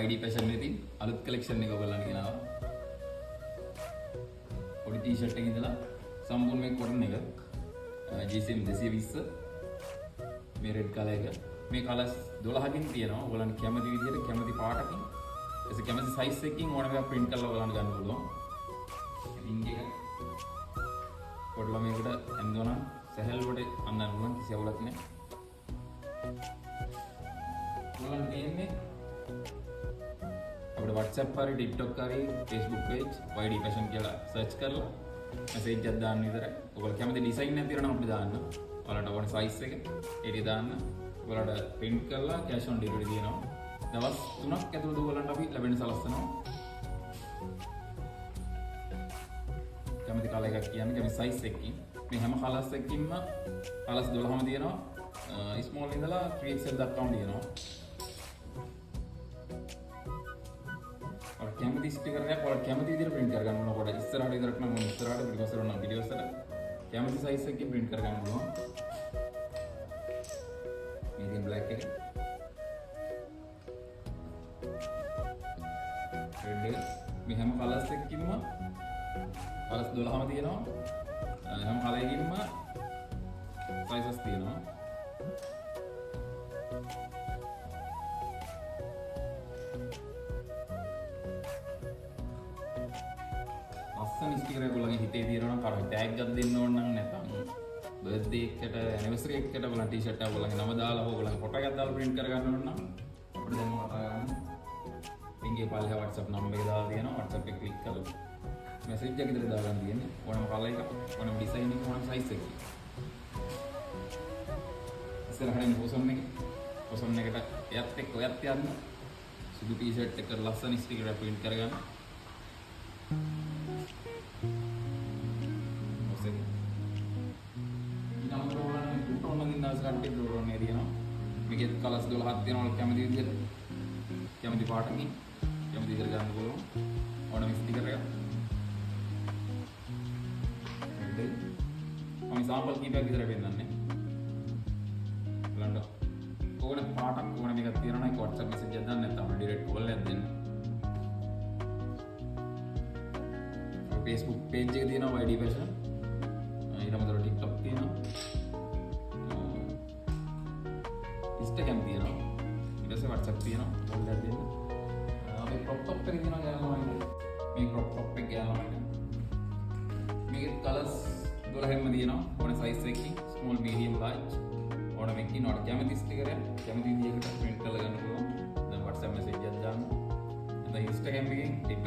ID fashion එකකින් අලුත් collection එක ඔයගොල්ලන්ට ගෙනාවා. පොඩි t-shirt එකකින් ඉඳලා සම්පූර්ණ මේ cotton එක GCM 220 මේ red color එක. මේ colors 12කින් තියෙනවා. ඔයගොල්ලන්ට කැමති විදිහට කැමති පාටකින් එසේ කැමති size එකකින් ඕනම එකක් print කරලා ඔයගොල්ලන්ට ගන්න පුළුවන්. ring එක පොඩි ළමයෙකුට ඇඳුනනම් සැහැල්ලුවට අඳින්න පුළුවන් කිසි අවුලක් නැහැ. ඔයගොල්ලන්ට තියෙන්නේ අපේ WhatsApp හරි TikTok හරි Facebook page YD fashion කියලා search කරලා message එකක් දාන්න විතරයි. ඔයගොල්ලෝ කැමති design එකක් තියෙනවා නම් අපිට දාන්න. ඔයාලට ඕන size එක ඒටි දාන්න. ඔයාලට print කරලා cash on delivery දෙනවා. දවස් 3ක් ඇතුළත ඔයගොල්ලන්ට අපි ලැබෙන සලස්සනවා. කැමති colour එකක් කියන්නේ කැමති size එකකින්. මේ හැම colours එකකින්ම colours 12ම තියෙනවා. small ඉඳලා 3XL දක්වාම තියෙනවා. और කැමති ස්ටිකර් එකක් ඔයාලට කැමති විදිහට print කරගන්න ඕන. ඔයාලට ඉස්සරහට විතරක් නම් ඉස්සරහට පිටිපස්සට නම් පිටිපස්සට කැමති size එකකින් print කරගන්න පුළුවන්. medium black එක red එක මේ හැම colours එකකින්ම colours 12ම තියෙනවා. හැම colour එකකින්ම sizes තියෙනවා. ලස්සන ස්ටිකර් එක ඔයගොල්ලන්ගේ හිතේ තියෙනවා නම් කරේ ටැග් එකක් දෙන්න ඕන නම් නැත්නම් බර්ත්ඩේ එකට ඇනිවර්සරි එකකට ඔයගොල්ලන් ටී-ෂර්ට් එකක් ඔයගොල්ලන්ගේ නම දාලා හෝ ඔයගොල්ලන්ගේ ෆොටෝ එකක් දාලා print කර ගන්න ඕන නම් අපිට දැන් කතා කරන්න. ලින්ක් එක පල්ලෙහා WhatsApp නම්බර් එක දාලා තියෙනවා. WhatsApp එක ක්ලික් කරලා message එකක් විතර දාගන්න තියෙන්නේ. ඕනම colour එකක් ඕනම design එකක් ඕනම size එකක්. ඉස්සරහින් පොසොන් එකට එයත් එක්ක ඔයත් යන්න සුදු ටී-ෂර්ට් එක ලස්සන ස්ටිකර් එක print කරගන්න. මේකේ කලර්ස් 12ක් තියෙනවා. කැමති විදිහට කැමති පාටකින් කැමති විදිහට ගන්න පුළුවන්. ඕනම ස්ටිකර් එකක්. මම සාම්පල් කීපයක් විතර පෙන්නන්නේ. බලන්න. ඕන පාටක් ඕන මේකක් තියෙනවා නම් ඒක WhatsApp message එකක් දාන්න නැත්නම් direct call එකක් දෙන්න. Facebook page එක තියෙනවා YD fashion. ඊට අමතරව TikTok තියෙනවා. Instagram තියෙනවා. ඊට පස්සේ WhatsApp තියෙනවා. ඕක දෙන්න. මේ crop top එක තියෙනවා ගෑනලමයි. මේ crop top එක ගෑනලමයි. මේකේ colors 12ම තියෙනවා. ඕන size එකකින් small medium large ඕන මේකකින් ඔයාලට කැමති ස්ටිකර් එක කැමති විදිහකට print කරලා ගන්න පුළුවන්. දැන් WhatsApp message එකක් දාන්න. දැන් Instagram එකෙන් TikTok